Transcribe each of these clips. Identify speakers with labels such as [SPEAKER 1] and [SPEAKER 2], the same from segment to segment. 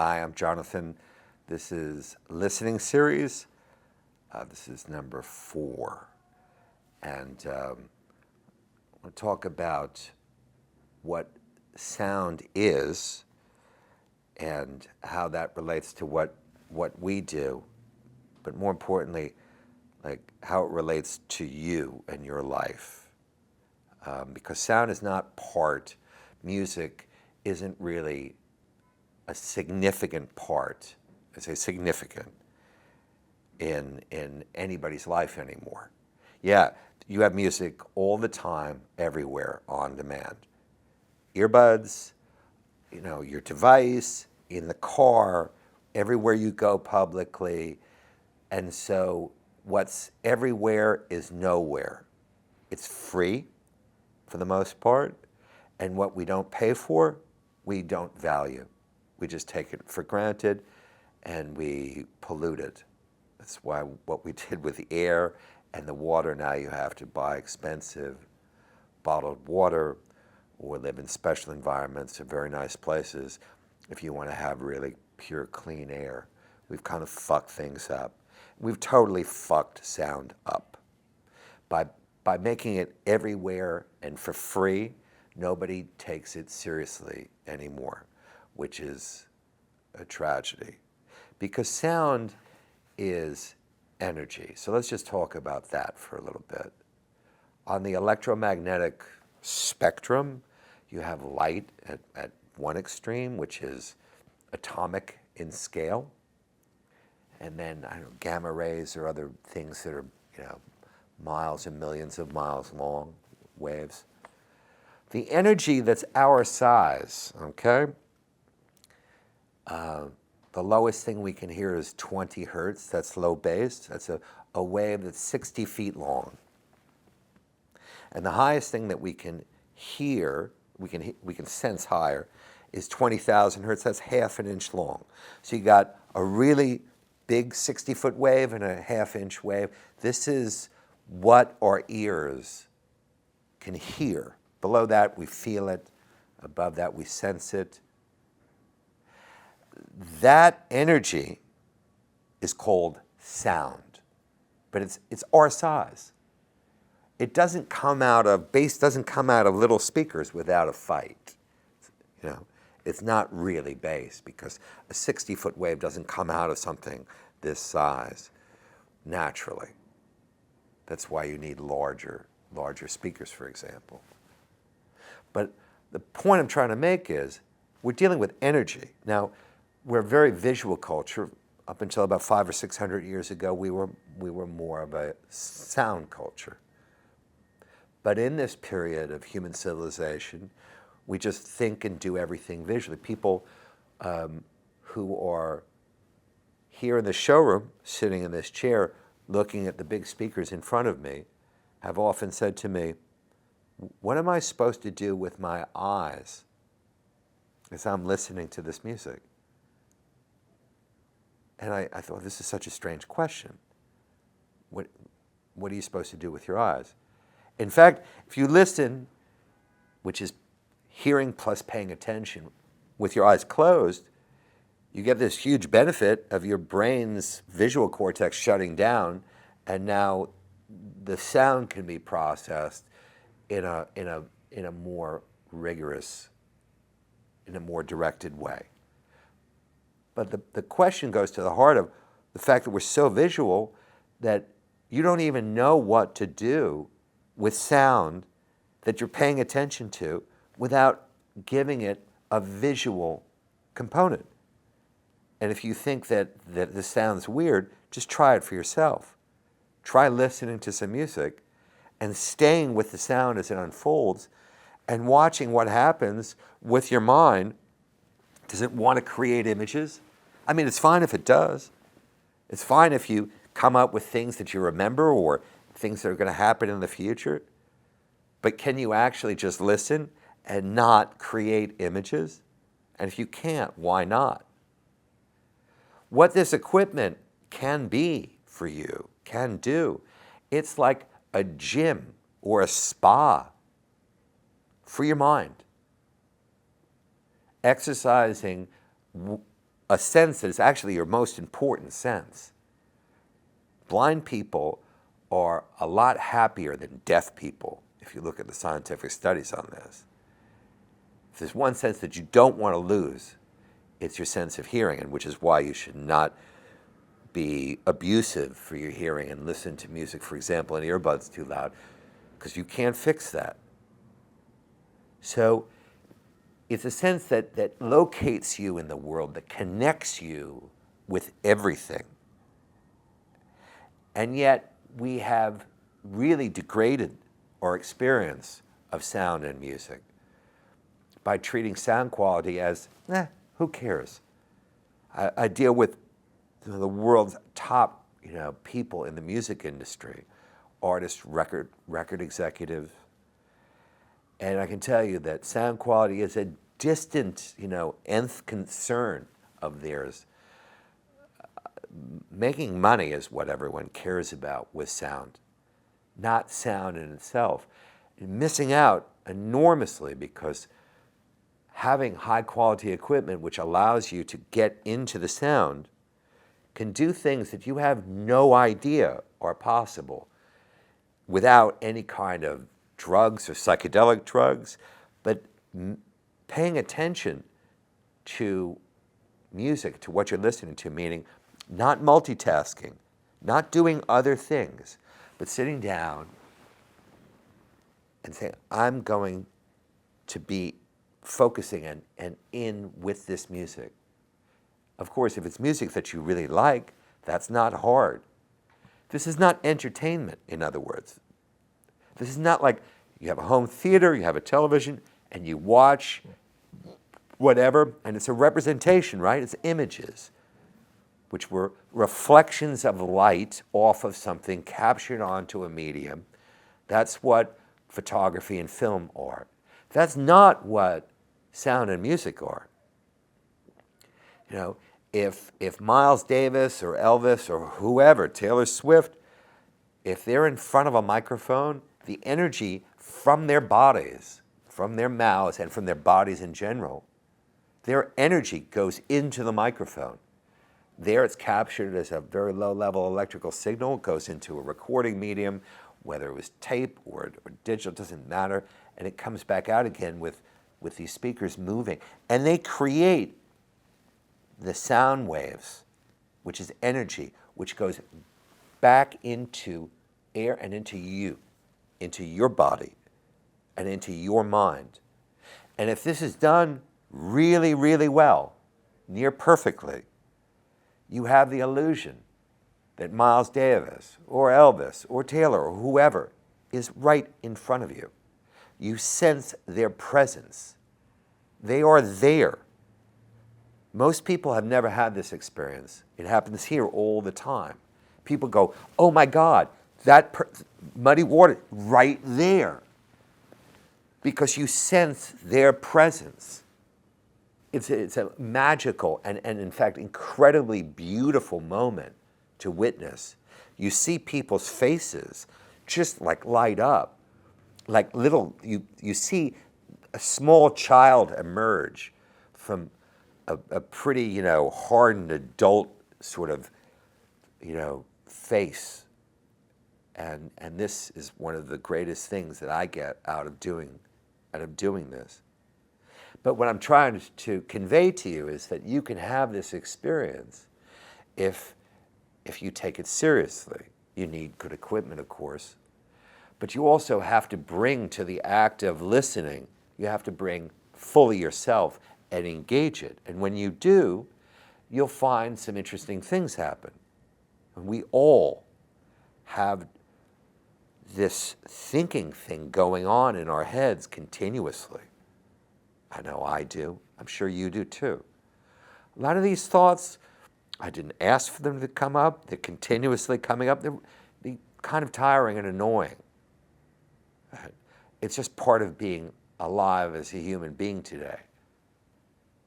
[SPEAKER 1] Hi, I'm Jonathan. This is listening series. This is number 4. And we'll talk about what sound is and how that relates to what we do, but more importantly, like how it relates to you and your life. Because sound is not part, music isn't really a significant part, I say significant, in anybody's life anymore. Yeah, you have music all the time, everywhere, on demand. Earbuds, your device, in the car, everywhere you go publicly. And so what's everywhere is nowhere. It's free for the most part, and what we don't pay for, we don't value. We just take it for granted and we pollute it. That's why what we did with the air and the water, now you have to buy expensive bottled water or live in special environments or very nice places if you want to have really pure, clean air. We've kind of fucked things up. We've totally fucked sound up. By making it everywhere and for free, nobody takes it seriously anymore, which is a tragedy. Because sound is energy. So let's just talk about that for a little bit. On the electromagnetic spectrum, you have light at one extreme, which is atomic in scale. And then, gamma rays or other things that are, miles and millions of miles long, waves. The energy that's our size, okay? The lowest thing we can hear is 20 hertz, that's low bass. That's a wave that's 60 feet long. And the highest thing that we can hear, we can sense higher, is 20,000 hertz, that's half an inch long. So you got a really big 60-foot wave and a half-inch wave. This is what our ears can hear. Below that, we feel it. Above that, we sense it. That energy is called sound, but it's our size. It doesn't come out of, bass doesn't come out of little speakers without a fight. It's not really bass because a 60-foot wave doesn't come out of something this size naturally. That's why you need larger speakers, for example. But the point I'm trying to make is we're dealing with energy. Now, we're a very visual culture. Up until about 500 or 600 years ago, we were more of a sound culture. But in this period of human civilization, we just think and do everything visually. People who are here in the showroom, sitting in this chair, looking at the big speakers in front of me, have often said to me, what am I supposed to do with my eyes as I'm listening to this music? And I thought, this is such a strange question. What are you supposed to do with your eyes? In fact, if you listen, which is hearing plus paying attention with your eyes closed, you get this huge benefit of your brain's visual cortex shutting down, and now the sound can be processed in a more rigorous, in a more directed way. But the question goes to the heart of the fact that we're so visual that you don't even know what to do with sound that you're paying attention to without giving it a visual component. And if you think that this sounds weird, just try it for yourself. Try listening to some music and staying with the sound as it unfolds and watching what happens with your mind. Does it want to create images? I mean, it's fine if it does. It's fine if you come up with things that you remember or things that are going to happen in the future. But can you actually just listen and not create images? And if you can't, why not? What this equipment can be for you, can do, it's like a gym or a spa for your mind. Exercising a sense that is actually your most important sense. Blind people are a lot happier than deaf people, if you look at the scientific studies on this. If there's one sense that you don't want to lose, it's your sense of hearing, and which is why you should not be abusive for your hearing and listen to music, for example, in earbuds too loud, because you can't fix that. So it's a sense that locates you in the world, that connects you with everything. And yet we have really degraded our experience of sound and music by treating sound quality as, who cares? I deal with the world's top, people in the music industry, artists, record executives, and I can tell you that sound quality is a distant, nth concern of theirs. Making money is what everyone cares about with sound, not sound in itself. And missing out enormously, because having high quality equipment which allows you to get into the sound can do things that you have no idea are possible without any kind of drugs or psychedelic drugs, but paying attention to music, to what you're listening to, meaning not multitasking, not doing other things, but sitting down and saying, I'm going to be focusing and in with this music. Of course, if it's music that you really like, that's not hard. This is not entertainment, in other words. This is not like you have a home theater, you have a television, and you watch whatever, and it's a representation, right? It's images, which were reflections of light off of something captured onto a medium. That's what photography and film are. That's not what sound and music are. If Miles Davis or Elvis or whoever, Taylor Swift, if they're in front of a microphone, the energy from their bodies, from their mouths, and from their bodies in general, their energy goes into the microphone. There it's captured as a very low-level electrical signal, goes into a recording medium, whether it was tape or digital, doesn't matter, and it comes back out again with these speakers moving. And they create the sound waves, which is energy, which goes back into air and into your body, and into your mind. And if this is done really, really well, near perfectly, you have the illusion that Miles Davis or Elvis or Taylor or whoever is right in front of you. You sense their presence. They are there. Most people have never had this experience. It happens here all the time. People go, oh my God, that muddy water right there. Because you sense their presence. It's a magical and in fact incredibly beautiful moment to witness. You see people's faces just like light up, like you see a small child emerge from a pretty, hardened adult sort of, face. And this is one of the greatest things that I get out of doing this. But what I'm trying to convey to you is that you can have this experience if you take it seriously. You need good equipment, of course, but you also have to bring to the act of listening, you have to bring fully yourself and engage it. And when you do, you'll find some interesting things happen. And we all have this thinking thing going on in our heads continuously. I know I do. I'm sure you do too. A lot of these thoughts, I didn't ask for them to come up. They're continuously coming up. They're kind of tiring and annoying. It's just part of being alive as a human being today,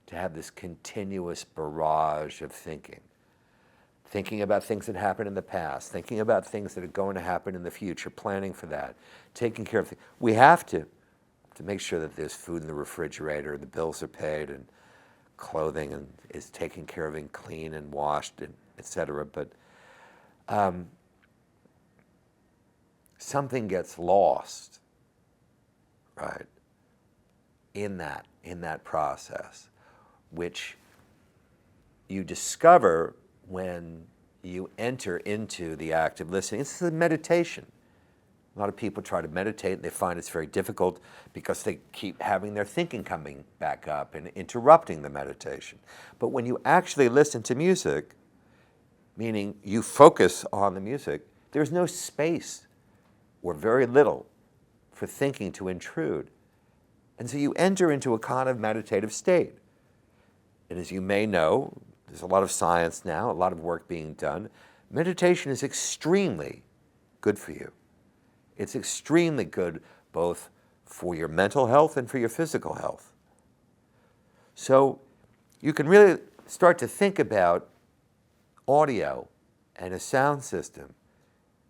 [SPEAKER 1] to have this continuous barrage of thinking about things that happened in the past, thinking about things that are going to happen in the future, planning for that, taking care of things. We have to make sure that there's food in the refrigerator, the bills are paid, and clothing and is taken care of and clean and washed, and etc. But something gets lost, right, in that process, which you discover when you enter into the act of listening. It's the meditation. A lot of people try to meditate and they find it's very difficult because they keep having their thinking coming back up and interrupting the meditation. But when you actually listen to music, meaning you focus on the music, there's no space or very little for thinking to intrude. And so you enter into a kind of meditative state. And as you may know, there's a lot of science now, a lot of work being done. Meditation is extremely good for you. It's extremely good both for your mental health and for your physical health. So you can really start to think about audio and a sound system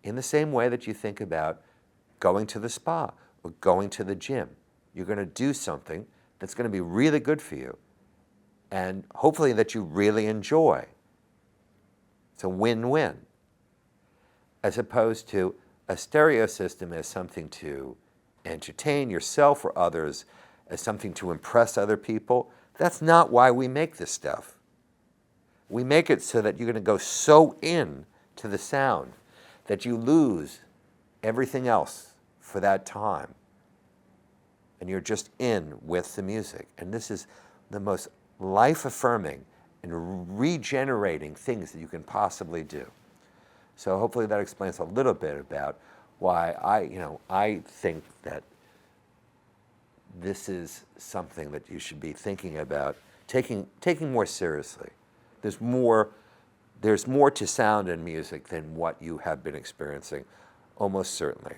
[SPEAKER 1] in the same way that you think about going to the spa or going to the gym. You're going to do something that's going to be really good for you and hopefully that you really enjoy. It's a win-win, as opposed to a stereo system as something to entertain yourself or others, as something to impress other people. That's not why we make this stuff. We make it so that you're going to go so in to the sound that you lose everything else for that time. And you're just in with the music. And this is the most life-affirming and regenerating things that you can possibly do. So hopefully that explains a little bit about why I think that this is something that you should be thinking about taking more seriously. There's more to sound and music than what you have been experiencing, almost certainly.